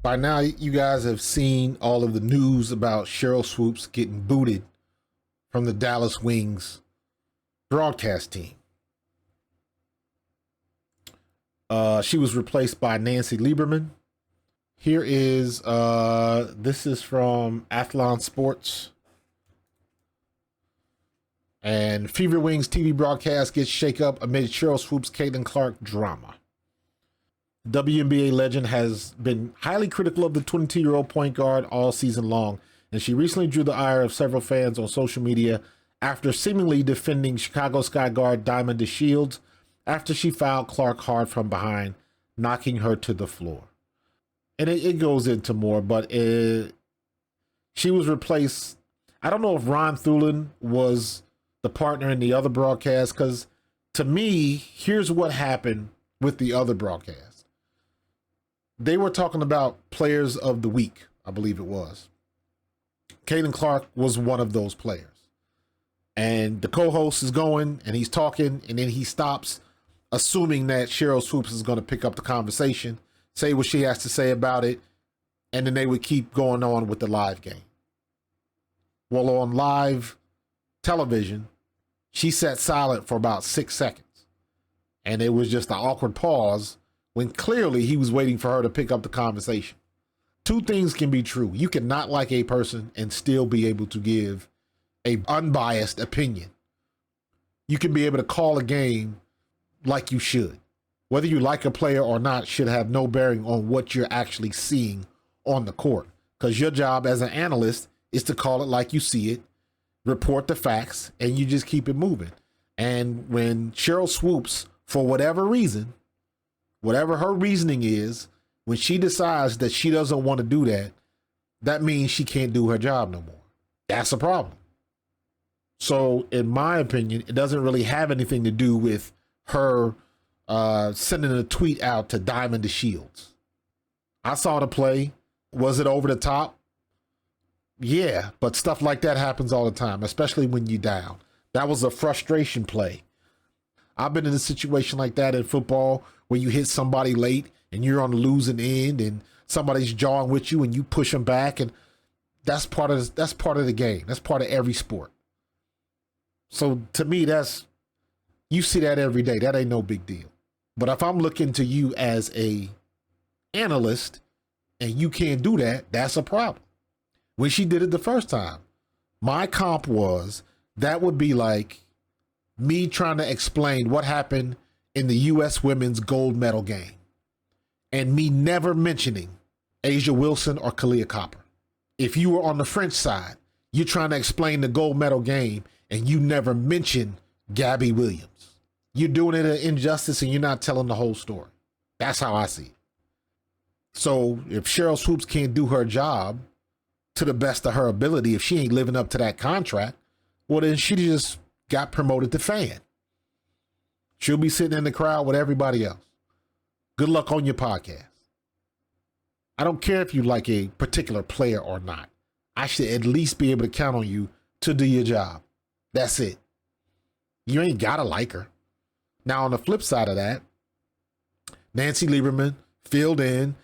By now, you guys have seen all of the news about Sheryl Swoopes getting booted from the Dallas Wings broadcast team. She was replaced by Nancy Lieberman. Here is, this is from Athlon Sports. And Fever Wings TV broadcast gets shakeup amid Sheryl Swoopes' Caitlin Clark drama. WNBA legend has been highly critical of the 22-year-old point guard all season long, and she recently drew the ire of several fans on social media after seemingly defending Chicago Sky guard Diamond DeShields after she fouled Clark hard from behind, knocking her to the floor. And it goes into more, but she was replaced. I don't know if Ron Thulin was the partner in the other broadcast, because to me, here's what happened with the other broadcast. They were talking about players of the week, I believe it was. Caitlin Clark was one of those players. And the co-host is going and he's talking, and then he stops, assuming that Sheryl Swoopes is going to pick up the conversation, say what she has to say about it, and then they would keep going on with the live game. Well, on live television, she sat silent for about 6 seconds. And it was just an awkward pause when clearly he was waiting for her to pick up the conversation. Two things can be true. You can not like a person and still be able to give an unbiased opinion. You can be able to call a game like you should. Whether you like a player or not should have no bearing on what you're actually seeing on the court, because your job as an analyst is to call it like you see it, report the facts, and you just keep it moving. And when Sheryl Swoopes, for whatever reason, whatever her reasoning is, when she decides that she doesn't want to do that, that means she can't do her job no more. That's a problem. So in my opinion, it doesn't really have anything to do with her sending a tweet out to Diamond DeShields. I saw the play. Was it over the top? Yeah, but stuff like that happens all the time, especially when you're down. That was a frustration play. I've been in a situation like that in football where you hit somebody late and you're on the losing end and somebody's jawing with you and you push them back, and that's part of the game. That's part of every sport. So to me, you see that every day. That ain't no big deal. But if I'm looking to you as a analyst and you can't do that, that's a problem. When she did it the first time, my comp was that would be like me trying to explain what happened in the U.S. women's gold medal game and me never mentioning Asia Wilson or Kalia Copper. If you were on the French side, you're trying to explain the gold medal game and you never mention Gabby Williams. You're doing it an injustice and you're not telling the whole story. That's how I see it. So if Sheryl Swoopes can't do her job to the best of her ability, if she ain't living up to that contract, well, then she just got promoted to fan. She'll be sitting in the crowd with everybody else. Good luck on your podcast. I don't care if you like a particular player or not. I should at least be able to count on you to do your job. That's it. You ain't got to like her. Now, on the flip side of that, Nancy Lieberman filled in.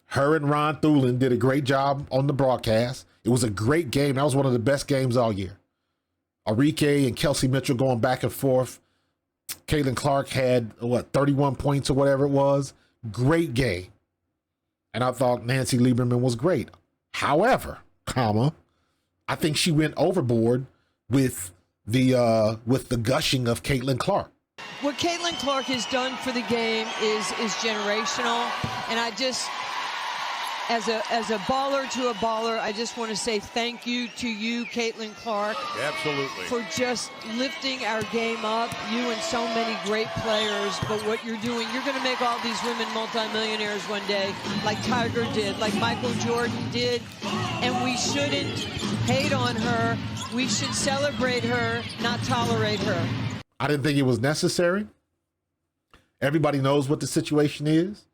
Her and Ron Thulin did a great job on the broadcast. It was a great game. That was one of the best games all year. Arike and Kelsey Mitchell going back and forth. Caitlin Clark had, 31 points or whatever it was. Great game. And I thought Nancy Lieberman was great. However, I think she went overboard with the gushing of Caitlin Clark. What Caitlin Clark has done for the game is generational, and I just, as a baller to a baller, I just want to say thank you to you, Caitlin Clark. Absolutely. For just lifting our game up, you and so many great players. But what you're doing, you're going to make all these women multimillionaires one day, like Tiger did, like Michael Jordan did, and we shouldn't hate on her. We should celebrate her, not tolerate her. I didn't think it was necessary. Everybody knows what the situation is,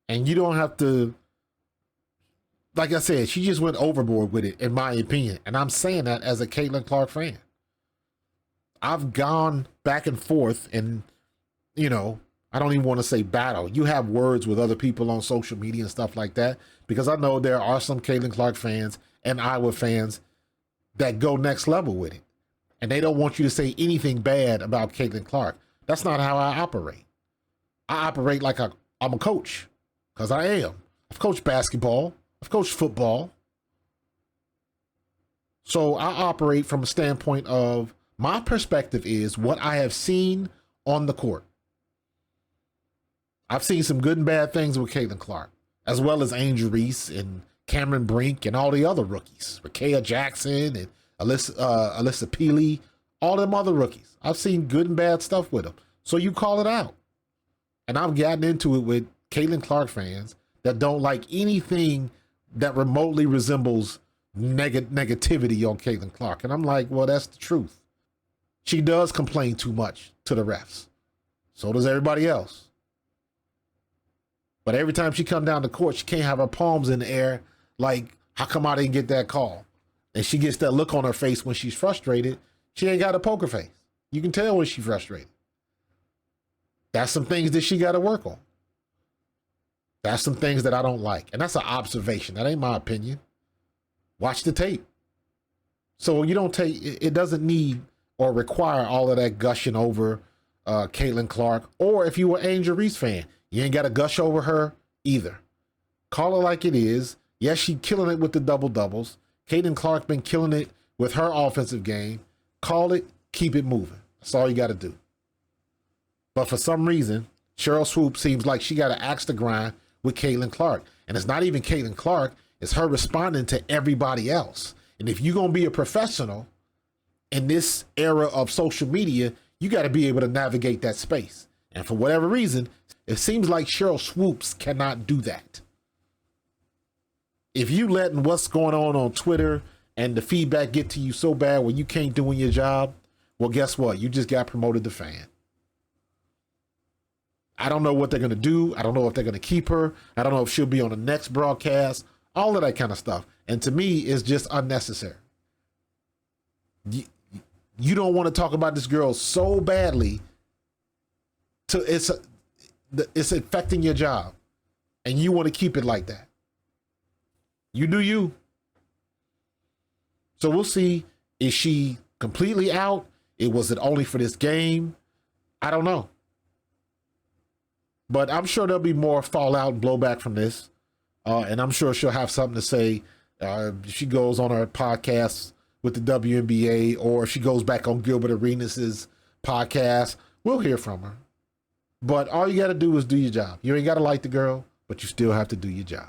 and you don't have to. Like I said, she just went overboard with it, in my opinion. And I'm saying that as a Caitlin Clark fan. I've gone back and forth, and, I don't even want to say battle. You have words with other people on social media and stuff like that, because I know there are some Caitlin Clark fans and Iowa fans that go next level with it. And they don't want you to say anything bad about Caitlin Clark. That's not how I operate. I operate like I'm a coach, because I am. I've coached basketball. I've coached football. So I operate from a standpoint of my perspective is what I have seen on the court. I've seen some good and bad things with Caitlin Clark, as well as Angel Reese and Cameron Brink and all the other rookies, Rakea Jackson and Alyssa Peely, all them other rookies. I've seen good and bad stuff with them. So you call it out. And I've gotten into it with Caitlin Clark fans that don't like anything that remotely resembles negativity on Caitlin Clark. And I'm like, well, that's the truth. She does complain too much to the refs. So does everybody else. But every time she come down the court, she can't have her palms in the air like, how come I didn't get that call? And she gets that look on her face when she's frustrated. She ain't got a poker face. You can tell when she's frustrated. That's some things that she got to work on. That's some things that I don't like. And that's an observation. That ain't my opinion. Watch the tape. So you don't take, it doesn't need or require all of that gushing over Caitlin Clark. Or if you were an Angel Reese fan, you ain't got to gush over her either. Call it like it is. Yes, she killing it with the double-doubles. Caitlin Clark been killing it with her offensive game. Call it, keep it moving. That's all you got to do. But for some reason, Sheryl Swoopes seems like she got an axe to grind with Caitlin Clark. And it's not even Caitlin Clark. It's her responding to everybody else. And if you're going to be a professional in this era of social media, you got to be able to navigate that space. And for whatever reason, it seems like Sheryl Swoopes cannot do that. If you letting what's going on Twitter and the feedback get to you so bad when you can't do your job, well, guess what? You just got promoted to fan. I don't know what they're going to do. I don't know if they're going to keep her. I don't know if she'll be on the next broadcast, all of that kind of stuff. And to me, it's just unnecessary. You don't want to talk about this girl so badly it's affecting your job, and you want to keep it like that. You do you. So we'll see. Is she completely out? Was it only for this game? I don't know. But I'm sure there'll be more fallout and blowback from this. And I'm sure she'll have something to say if she goes on her podcast with the WNBA, or if she goes back on Gilbert Arenas' podcast. We'll hear from her. But all you got to do is do your job. You ain't got to like the girl, but you still have to do your job.